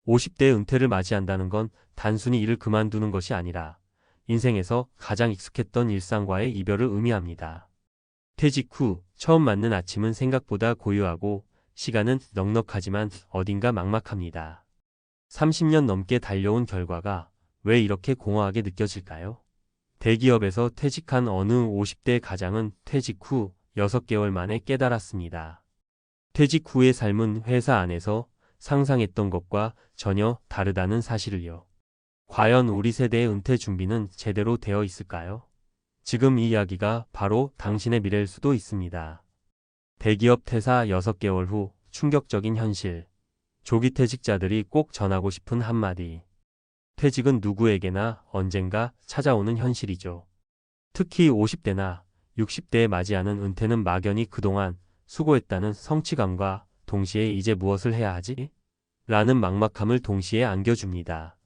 50대 은퇴를 맞이한다는 건 단순히 일을 그만두는 것이 아니라 인생에서 가장 익숙했던 일상과의 이별을 의미합니다. 퇴직 후 처음 맞는 아침은 생각보다 고요하고 시간은 넉넉하지만 어딘가 막막합니다. 30년 넘게 달려온 결과가 왜 이렇게 공허하게 느껴질까요? 대기업에서 퇴직한 어느 50대 가장은 퇴직 후 6개월 만에 깨달았습니다. 퇴직 후의 삶은 회사 안에서 상상했던 것과 전혀 다르다는 사실을요. 과연 우리 세대의 은퇴 준비는 제대로 되어 있을까요? 지금 이 이야기가 바로 당신의 미래일 수도 있습니다. 대기업 퇴사 6개월 후 충격적인 현실. 조기 퇴직자들이 꼭 전하고 싶은 한마디. 퇴직은 누구에게나 언젠가 찾아오는 현실이죠. 특히 50대나 60대에 맞이하는 은퇴는 막연히 그동안 수고했다는 성취감과 동시에 이제 무엇을 해야 하지? 라는 막막함을 동시에 안겨줍니다.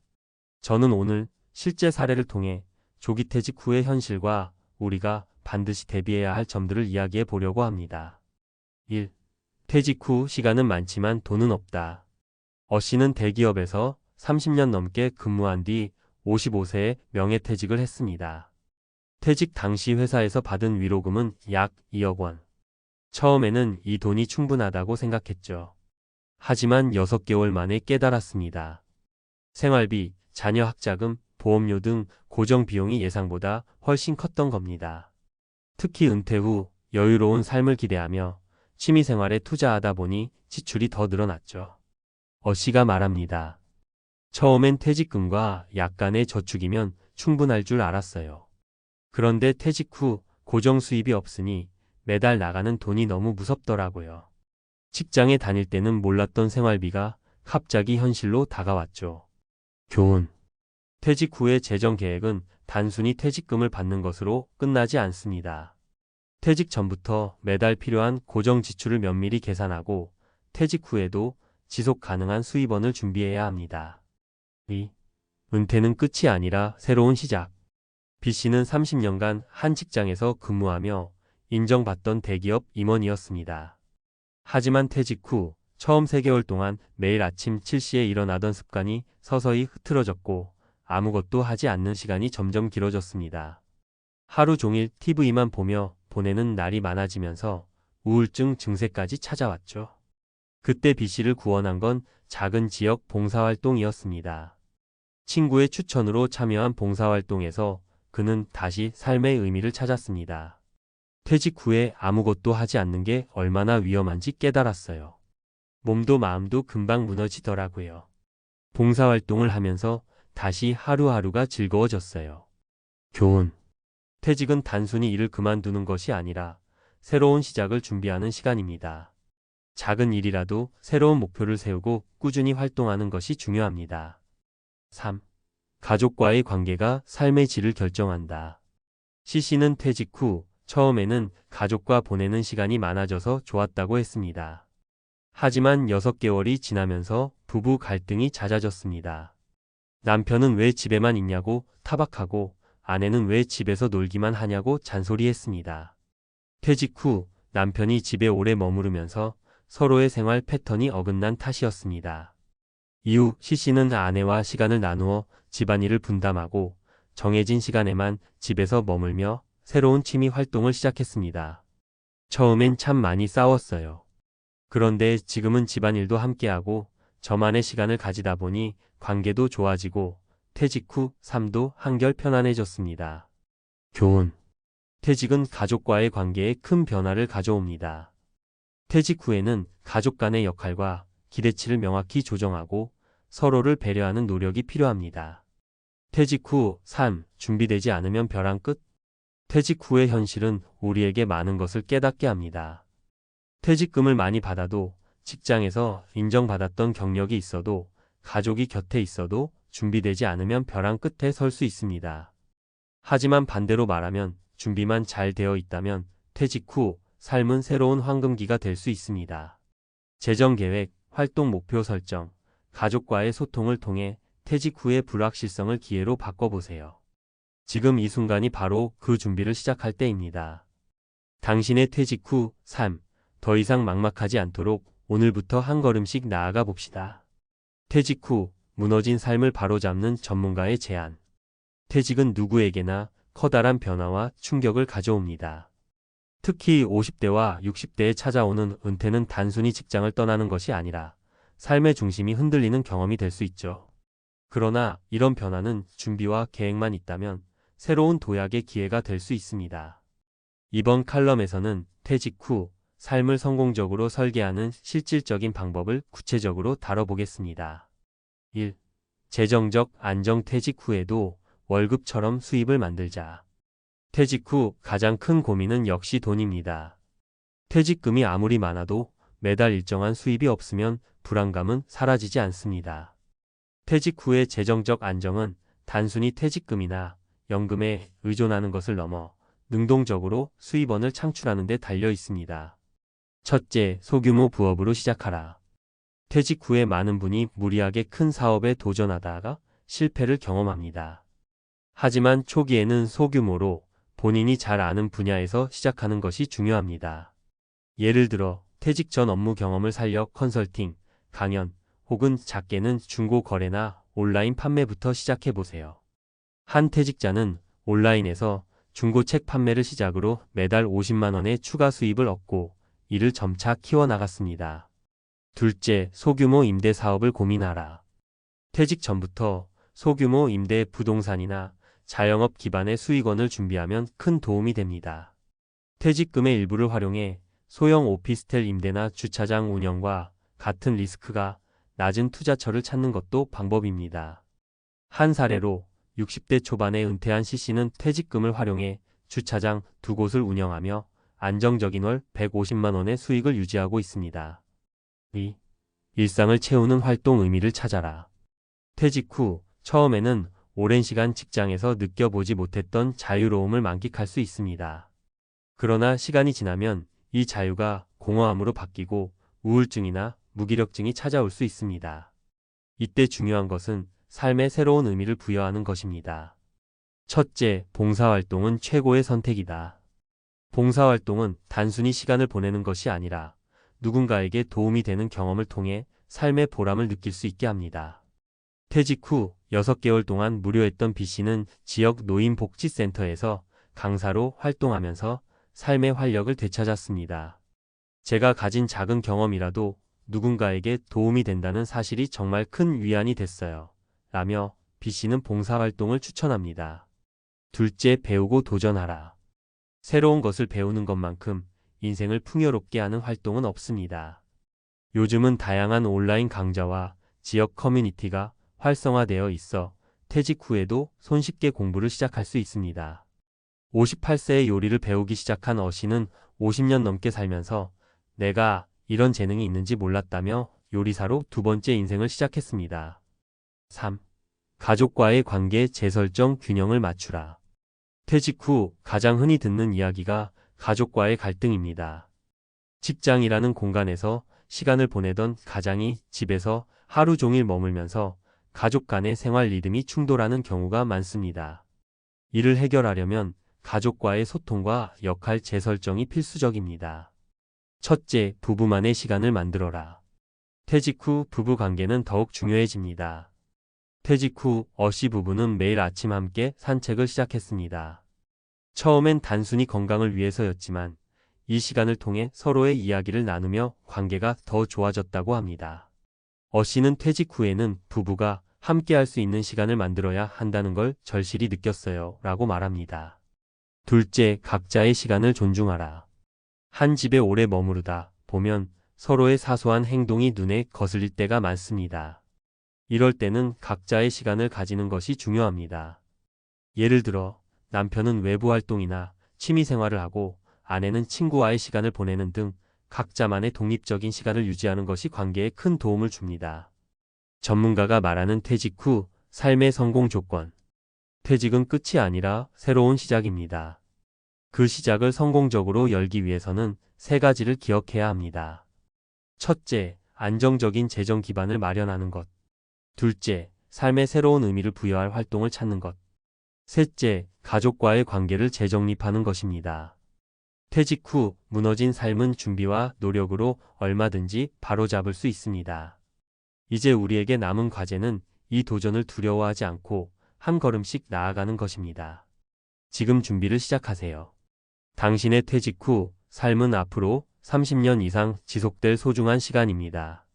저는 오늘 실제 사례를 통해 조기 퇴직 후의 현실과 우리가 반드시 대비해야 할 점들을 이야기해 보려고 합니다. 1. 퇴직 후 시간은 많지만 돈은 없다. 씨는 대기업에서 30년 넘게 근무한 뒤 55세에 명예퇴직을 했습니다. 퇴직 당시 회사에서 받은 위로금은 약 2억 원. 처음에는 이 돈이 충분하다고 생각했죠. 하지만 6개월 만에 깨달았습니다. 생활비, 자녀 학자금, 보험료 등 고정 비용이 예상보다 훨씬 컸던 겁니다. 특히 은퇴 후 여유로운 삶을 기대하며 취미생활에 투자하다 보니 지출이 더 늘어났죠. 씨가 말합니다. 처음엔 퇴직금과 약간의 저축이면 충분할 줄 알았어요. 그런데 퇴직 후 고정 수입이 없으니 매달 나가는 돈이 너무 무섭더라고요. 직장에 다닐 때는 몰랐던 생활비가 갑자기 현실로 다가왔죠. 교훈. 퇴직 후의 재정 계획은 단순히 퇴직금을 받는 것으로 끝나지 않습니다. 퇴직 전부터 매달 필요한 고정 지출을 면밀히 계산하고 퇴직 후에도 지속 가능한 수입원을 준비해야 합니다. 2. 은퇴는 끝이 아니라 새로운 시작. B씨는 30년간 한 직장에서 근무하며 인정받던 대기업 임원이었습니다. 하지만 퇴직 후 처음 3개월 동안 매일 아침 7시에 일어나던 습관이 서서히 흐트러졌고 아무것도 하지 않는 시간이 점점 길어졌습니다. 하루 종일 TV만 보며 보내는 날이 많아지면서 우울증 증세까지 찾아왔죠. 그때 B씨를 구원한 건 작은 지역 봉사활동이었습니다. 친구의 추천으로 참여한 봉사활동에서 그는 다시 삶의 의미를 찾았습니다. 퇴직 후에 아무것도 하지 않는 게 얼마나 위험한지 깨달았어요. 몸도 마음도 금방 무너지더라고요. 봉사활동을 하면서 다시 하루하루가 즐거워졌어요. 교훈. 퇴직은 단순히 일을 그만두는 것이 아니라 새로운 시작을 준비하는 시간입니다. 작은 일이라도 새로운 목표를 세우고 꾸준히 활동하는 것이 중요합니다. 3. 가족과의 관계가 삶의 질을 결정한다. C씨는 퇴직 후 처음에는 가족과 보내는 시간이 많아져서 좋았다고 했습니다. 하지만 6개월이 지나면서 부부 갈등이 잦아졌습니다. 남편은 왜 집에만 있냐고 타박하고 아내는 왜 집에서 놀기만 하냐고 잔소리했습니다. 퇴직 후 남편이 집에 오래 머무르면서 서로의 생활 패턴이 어긋난 탓이었습니다. 이후 C씨는 아내와 시간을 나누어 집안일을 분담하고 정해진 시간에만 집에서 머물며 새로운 취미 활동을 시작했습니다. 처음엔 참 많이 싸웠어요. 그런데 지금은 집안일도 함께하고 저만의 시간을 가지다 보니 관계도 좋아지고 퇴직 후 삶도 한결 편안해졌습니다. 교훈. 퇴직은 가족과의 관계에 큰 변화를 가져옵니다. 퇴직 후에는 가족 간의 역할과 기대치를 명확히 조정하고 서로를 배려하는 노력이 필요합니다. 퇴직 후 삶 준비되지 않으면 벼랑 끝. 퇴직 후의 현실은 우리에게 많은 것을 깨닫게 합니다. 퇴직금을 많이 받아도 직장에서 인정받았던 경력이 있어도 가족이 곁에 있어도 준비되지 않으면 벼랑 끝에 설 수 있습니다. 하지만 반대로 말하면 준비만 잘 되어 있다면 퇴직 후 삶은 새로운 황금기가 될 수 있습니다. 재정 계획, 활동 목표 설정, 가족과의 소통을 통해 퇴직 후의 불확실성을 기회로 바꿔보세요. 지금 이 순간이 바로 그 준비를 시작할 때입니다. 당신의 퇴직 후 삶, 더 이상 막막하지 않도록 오늘부터 한 걸음씩 나아가 봅시다. 퇴직 후 무너진 삶을 바로잡는 전문가의 제안. 퇴직은 누구에게나 커다란 변화와 충격을 가져옵니다. 특히 50대와 60대에 찾아오는 은퇴는 단순히 직장을 떠나는 것이 아니라 삶의 중심이 흔들리는 경험이 될 수 있죠. 그러나 이런 변화는 준비와 계획만 있다면 새로운 도약의 기회가 될 수 있습니다. 이번 칼럼에서는 퇴직 후 삶을 성공적으로 설계하는 실질적인 방법을 구체적으로 다뤄보겠습니다. 1. 재정적 안정. 퇴직 후에도 월급처럼 수입을 만들자. 퇴직 후 가장 큰 고민은 역시 돈입니다. 퇴직금이 아무리 많아도 매달 일정한 수입이 없으면 불안감은 사라지지 않습니다. 퇴직 후의 재정적 안정은 단순히 퇴직금이나 연금에 의존하는 것을 넘어 능동적으로 수입원을 창출하는 데 달려 있습니다. 첫째, 소규모 부업으로 시작하라. 퇴직 후에 많은 분이 무리하게 큰 사업에 도전하다가 실패를 경험합니다. 하지만 초기에는 소규모로 본인이 잘 아는 분야에서 시작하는 것이 중요합니다. 예를 들어 퇴직 전 업무 경험을 살려 컨설팅, 강연, 혹은 작게는 중고 거래나 온라인 판매부터 시작해보세요. 한 퇴직자는 온라인에서 중고책 판매를 시작으로 매달 50만 원의 추가 수입을 얻고 이를 점차 키워나갔습니다. 둘째, 소규모 임대 사업을 고민하라. 퇴직 전부터 소규모 임대 부동산이나 자영업 기반의 수익원을 준비하면 큰 도움이 됩니다. 퇴직금의 일부를 활용해 소형 오피스텔 임대나 주차장 운영과 같은 리스크가 낮은 투자처를 찾는 것도 방법입니다. 한 사례로 60대 초반에 은퇴한 C씨는 퇴직금을 활용해 주차장 2곳을 운영하며 안정적인 월 150만 원의 수익을 유지하고 있습니다. 2. 일상을 채우는 활동. 의미를 찾아라. 퇴직 후 처음에는 오랜 시간 직장에서 느껴보지 못했던 자유로움을 만끽할 수 있습니다. 그러나 시간이 지나면 이 자유가 공허함으로 바뀌고 우울증이나 무기력증이 찾아올 수 있습니다. 이때 중요한 것은 삶에 새로운 의미를 부여하는 것입니다. 첫째, 봉사활동은 최고의 선택이다. 봉사활동은 단순히 시간을 보내는 것이 아니라 누군가에게 도움이 되는 경험을 통해 삶의 보람을 느낄 수 있게 합니다. 퇴직 후 6개월 동안 무료했던 B씨는 지역 노인복지센터에서 강사로 활동하면서 삶의 활력을 되찾았습니다. 제가 가진 작은 경험이라도 누군가에게 도움이 된다는 사실이 정말 큰 위안이 됐어요. 라며 B씨는 봉사활동을 추천합니다. 둘째, 배우고 도전하라. 새로운 것을 배우는 것만큼 인생을 풍요롭게 하는 활동은 없습니다. 요즘은 다양한 온라인 강좌와 지역 커뮤니티가 활성화되어 있어 퇴직 후에도 손쉽게 공부를 시작할 수 있습니다. 58세에 요리를 배우기 시작한 어씨는 50년 넘게 살면서 내가 이런 재능이 있는지 몰랐다며 요리사로 2번째 인생을 시작했습니다. 3. 가족과의 관계 재설정. 균형을 맞추라. 퇴직 후 가장 흔히 듣는 이야기가 가족과의 갈등입니다. 직장이라는 공간에서 시간을 보내던 가장이 집에서 하루 종일 머물면서 가족 간의 생활 리듬이 충돌하는 경우가 많습니다. 이를 해결하려면 가족과의 소통과 역할 재설정이 필수적입니다. 첫째, 부부만의 시간을 만들어라. 퇴직 후 부부 관계는 더욱 중요해집니다. 퇴직 후 어씨 부부는 매일 아침 함께 산책을 시작했습니다. 처음엔 단순히 건강을 위해서였지만 이 시간을 통해 서로의 이야기를 나누며 관계가 더 좋아졌다고 합니다. 어씨는 퇴직 후에는 부부가 함께 할 수 있는 시간을 만들어야 한다는 걸 절실히 느꼈어요. 라고 말합니다. 둘째, 각자의 시간을 존중하라. 한 집에 오래 머무르다 보면 서로의 사소한 행동이 눈에 거슬릴 때가 많습니다. 이럴 때는 각자의 시간을 가지는 것이 중요합니다. 예를 들어 남편은 외부 활동이나 취미 생활을 하고 아내는 친구와의 시간을 보내는 등 각자만의 독립적인 시간을 유지하는 것이 관계에 큰 도움을 줍니다. 전문가가 말하는 퇴직 후 삶의 성공 조건. 퇴직은 끝이 아니라 새로운 시작입니다. 그 시작을 성공적으로 열기 위해서는 3가지를 기억해야 합니다. 첫째, 안정적인 재정 기반을 마련하는 것. 둘째, 삶의 새로운 의미를 부여할 활동을 찾는 것. 셋째, 가족과의 관계를 재정립하는 것입니다. 퇴직 후 무너진 삶은 준비와 노력으로 얼마든지 바로잡을 수 있습니다. 이제 우리에게 남은 과제는 이 도전을 두려워하지 않고 한 걸음씩 나아가는 것입니다. 지금 준비를 시작하세요. 당신의 퇴직 후 삶은 앞으로 30년 이상 지속될 소중한 시간입니다.